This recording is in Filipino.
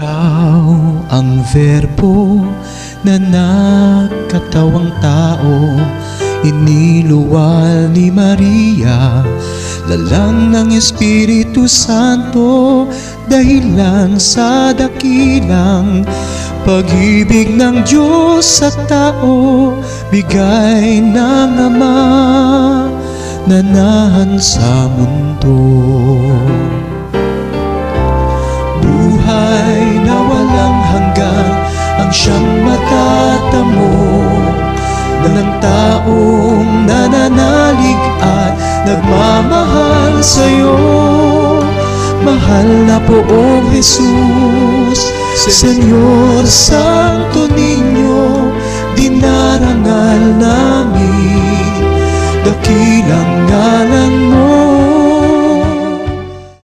Ikaw ang verbo na nagkatawang tao, iniluwal ni Maria, lalang ng Espiritu Santo, dahilan sa dakilang pag-ibig ng Diyos sa tao, bigay ng Ama na nahan sa mundo. Buhay na walang hanggan ang siyang matatamo ng taong nananalig at nagmamahal sa'yo. Mahal na Poong Jesus, Senyor Santo Niño, dinarangal namin dakilang